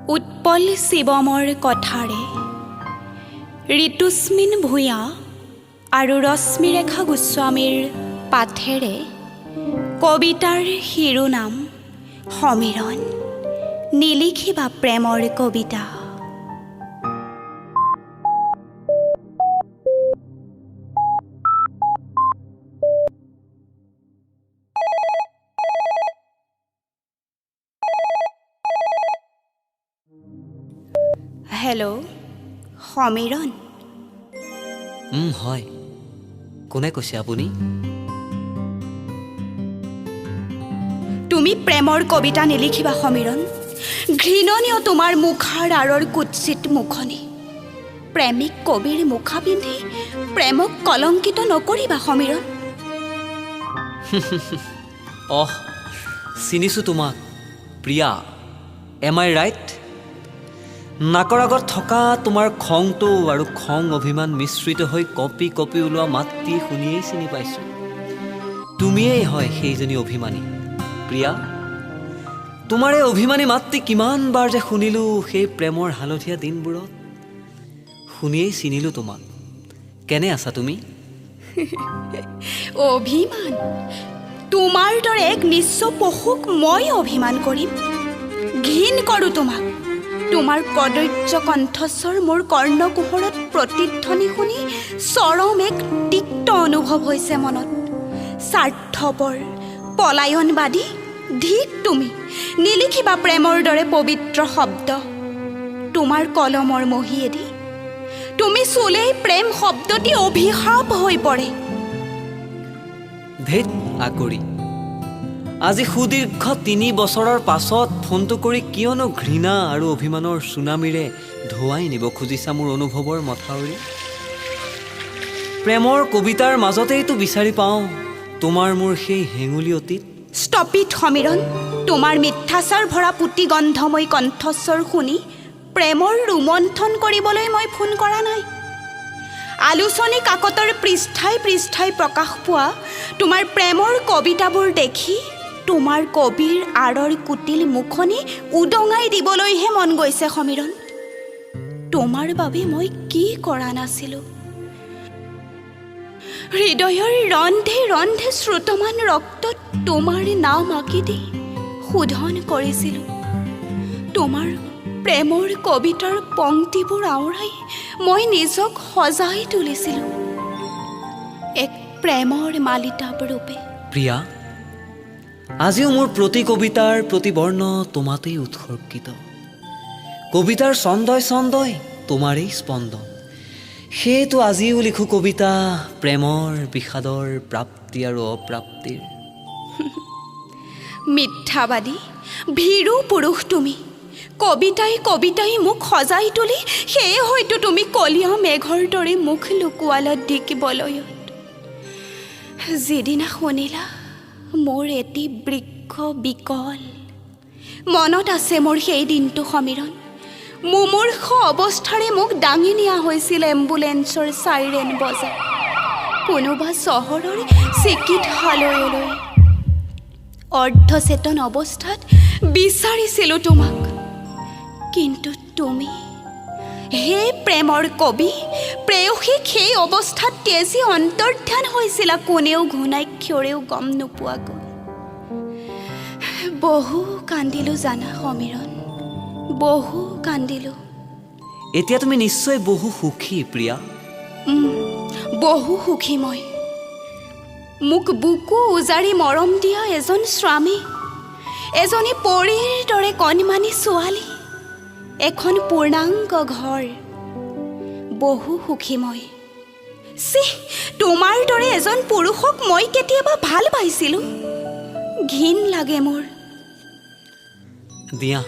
উৎপল শিৱমৰ কথাৰে ঋতুস্মিন ভূঞা আৰু ৰশ্মিৰেখা গোস্বামীৰ পাঠেৰে কবিতাৰ শিৰোনাম সমীৰণ নিলিখিবা প্ৰেমৰ কবিতা। হেল্ল' সমীৰণ। হয়, কোনে কৈছে আপুনি? তুমি প্ৰেমৰ কবিতা নিলিখিবা সমীৰণ। ঘৃণনীয় তোমাৰ মুখাৰ আঁৰৰ কুৎসিত মুখনি। প্ৰেমিক কবিৰ মুখা পিন্ধি প্ৰেমক কলংকিত নকৰিবা সমীৰণ। চিনিছোঁ তোমাক, প্ৰিয়া। এম আই ৰাইট? নাকৰ আগত থকা তোমাৰ খংটো আৰু খং অভিমান মিশ্ৰিত হৈ কঁপি কঁপি ওলোৱা মাতটি শুনিয়েই চিনি পাইছোঁ। তুমিয়েই হয় সেইজনী অভিমানী, প্ৰিয়া। তোমাৰ এই অভিমানী মাতটি কিমানবাৰ যে শুনিলোঁ সেই প্ৰেমৰ হালধীয়া দিনবোৰত। শুনিয়েই চিনিলোঁ তোমাক। কেনে আছা তুমি? অভিমান? তোমাৰ দৰে এক নিঃস্ব পশুক মই অভিমান কৰিম? ঘিণ কৰোঁ তোমাক। তোমাৰ কদৰ্য কণ্ঠস্বৰ মোৰ কৰ্ণকুহৰত প্ৰতিধ্বনি শুনি চৰম এক তিক্ত অনুভৱ হৈছে মনত। স্বাৰ্থপৰ পলায়নবাদী ধিক তুমি। নিলিখিবা প্ৰেমৰ দৰে পবিত্ৰ শব্দ তোমাৰ কলমৰ মহিয়েদি। তুমি চুলেই প্ৰেম শব্দটি অভিশাপ হৈ পৰে। ধেত আকৰি, আজি সুদীৰ্ঘ ৩ বছৰৰ পাছত ফোনটো কৰি কিয়নো ঘৃণা আৰু অভিমানৰ চুনামীৰে ধুৱাই নিব খুজিছা মোৰ অনুভৱৰ মথাউৰি? প্ৰেমৰ কবিতাৰ মাজতেইতো বিচাৰি পাওঁ তোমাৰ মোৰ সেই হেঙুলি অতীত। Stop it Samiran. তোমাৰ মিথ্যাচাৰ ভৰা পুতি গন্ধময় কণ্ঠস্বৰ শুনি প্ৰেমৰ ৰোমন্থন কৰিবলৈ মই ফোন কৰা নাই। আলোচনী কাকতৰ পৃষ্ঠাই পৃষ্ঠাই প্ৰকাশ পোৱা তোমাৰ প্ৰেমৰ কবিতাবোৰ দেখি তোমাৰ কবিৰ আঁৰৰ কুটিল মুখনি উদঙাই দিবলৈহে মন গৈছে সমীৰণ। তোমাৰ বাবে মই কি কৰা নাছিলোঁ? হৃদয়ৰ ৰন্ধে ৰন্ধে শ্ৰুতমান ৰক্তত তোমাৰ নাম আঁকি দি শোধন কৰিছিলোঁ। তোমাৰ প্ৰেমৰ কবিতাৰ পংক্তিবোৰ আওৰাই মই নিজক সজাই তুলিছিলোঁ এক প্ৰেমৰ মালিতাপ ৰূপে। প্ৰিয়া, আজিও মোৰ প্ৰতি কবিতাৰ প্ৰতি বৰ্ণ তোমাতেই উৎসৰ্গিত। কবিতাৰ ছন্দই ছন্দই তোমাৰেই স্পন্দন। সেইটো আজিও লিখোঁ কবিতা প্ৰেমৰ বিষাদৰ প্ৰাপ্তি আৰু অপ্ৰাপ্তিৰ। মিথ্যাবাদী ভীৰু পুৰুষ তুমি। কবিতাই কবিতাই মোক সজাই তুলি সেয়ে হয়তো তুমি কলীয়া মেঘৰ দৰে মুখ লুকুৱালত দিকিবলয়ত। যিদিনা শুনিলা মোৰ এটি বৃক্ষ বিকল, মনত আছে মোৰ সেই দিনটো সমীৰণ। মুমূৰ্ষ অৱস্থাৰে মোক দাঙি নিয়া হৈছিল এম্বুলেন্সৰ চাইৰেন বজাই কোনোবা চহৰৰ চিকিৎসালয়লৈ। অৰ্ধচেতন অৱস্থাত বিচাৰিছিলোঁ তোমাক, কিন্তু তুমি হে প্ৰেমৰ কবি প্ৰেয়সীক সেই অৱস্থাত তেজি অন্তৰ্ধান হৈছিলা কোনেও ঘূণাক্ষৰেও গম নোপোৱাকৈ। বহু কান্দিলোঁ জানা সমীৰণ, বহু কান্দিলোঁ। এতিয়া তুমি নিশ্চয় বহু সুখী প্ৰিয়া। বহু সুখী মই। মোক বুকু উজাৰি মৰম দিয়া এজন স্বামী, এজনী পৰীৰ দৰে কণমানি ছোৱালী, এখন পূৰ্ণাংগ ঘৰ। বহু সুখী মই। তোমাৰ দৰে এজন পুৰুষক মই কেতিয়াবা ভাল পাইছিলোঁ? ঘিণ লাগে মোৰ। দিয়া,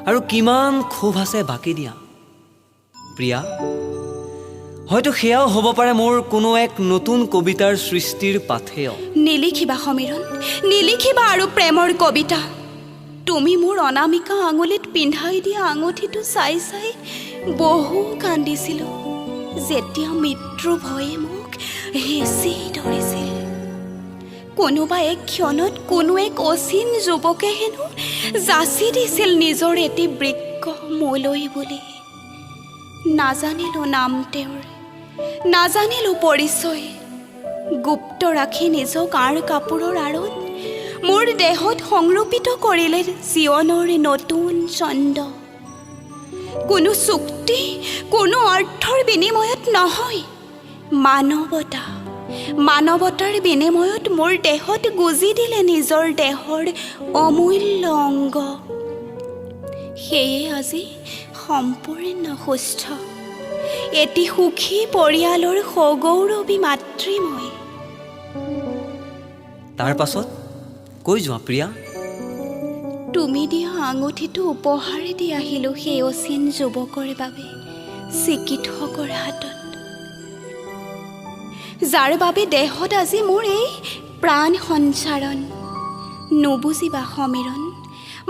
আৰু কিমান ক্ষোভ আছে বাকী দিয়া প্ৰিয়া। হয়তো সেয়াও হ'ব পাৰে মোৰ কোনো এক নতুন কবিতাৰ সৃষ্টিৰ পাথেয়। নিলিখিবা সমীৰণ, নিলিখিবা আৰু প্ৰেমৰ কবিতা। তুমি মোৰ অনামিকা আঙুলিত পিন্ধাই দিয়া আঙুঠিটো চাই চাই বহু কান্দিছিলোঁ যেতিয়া মৃত্যু ভয়ে মোক হেঁচি ধৰিছিল। কোনোবা এক ক্ষণত কোনো এক অচিন যুৱকে হেনো যাচি দিছিল নিজৰ এটি বৃক্ষ মোলৈ বুলি। নাজানিলোঁ নাম তেওঁৰ, নাজানিলোঁ পৰিচয়। গুপ্ত ৰাখি নিজক আঁৰ কাপোৰৰ আঁৰত মোৰ দেহত সংৰোপিত কৰিলে জীৱনৰ নতুন ছন্দ। কোনো চুক্তি, কোনো অৰ্থৰ বিনিময়ত নহয়, মানৱতাৰ বিনিময়ত মোৰ দেহত গুজি দিলে নিজৰ দেহৰ অমূল্য অংগ। সেয়ে আজি সম্পূৰ্ণ সুস্থ, এটি সুখী পৰিয়ালৰ সগৌৰৱী মাতৃ মই। তাৰ পাছত কৈ যোৱা প্ৰিয়া। তুমি দিয়া আঙুঠিটো উপহাৰ দি আহিলোঁ সেই অচিন যুৱকৰ বাবে চিকিৎসকৰ হাতত, যাৰ বাবে দেহত আজি মোৰ এই প্ৰাণ সঞ্চাৰণ। নুবুজিবা সমীৰণ,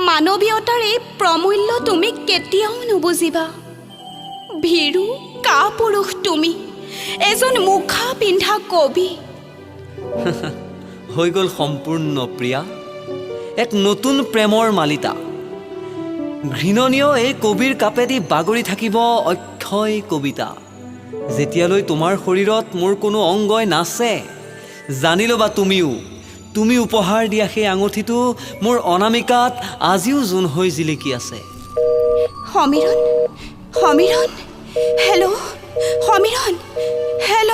মানৱীয়তাৰ এই প্ৰমূল্য তুমি কেতিয়াও নুবুজিবা। ভীৰু কাপুৰুষ তুমি, এজন মুখা পিন্ধা কবি। হৈ গ'ল সম্পূৰ্ণ প্ৰিয়া, এক নতুন প্ৰেমৰ মালিতা। ঘৃণনীয় এই কবিৰ কাপেদি বাগৰি থাকিব অক্ষয় কবিতা। যেতিয়ালৈ তোমাৰ শৰীৰত মোৰ কোনো অংগই নাচে, জানি ল'বা তুমি উপহাৰ দিয়া সেই আঙুঠিটো মোৰ অনামিকাত আজিও জোন হৈ জিলিকি আছে। Samiran, hello', Samiran, hello'.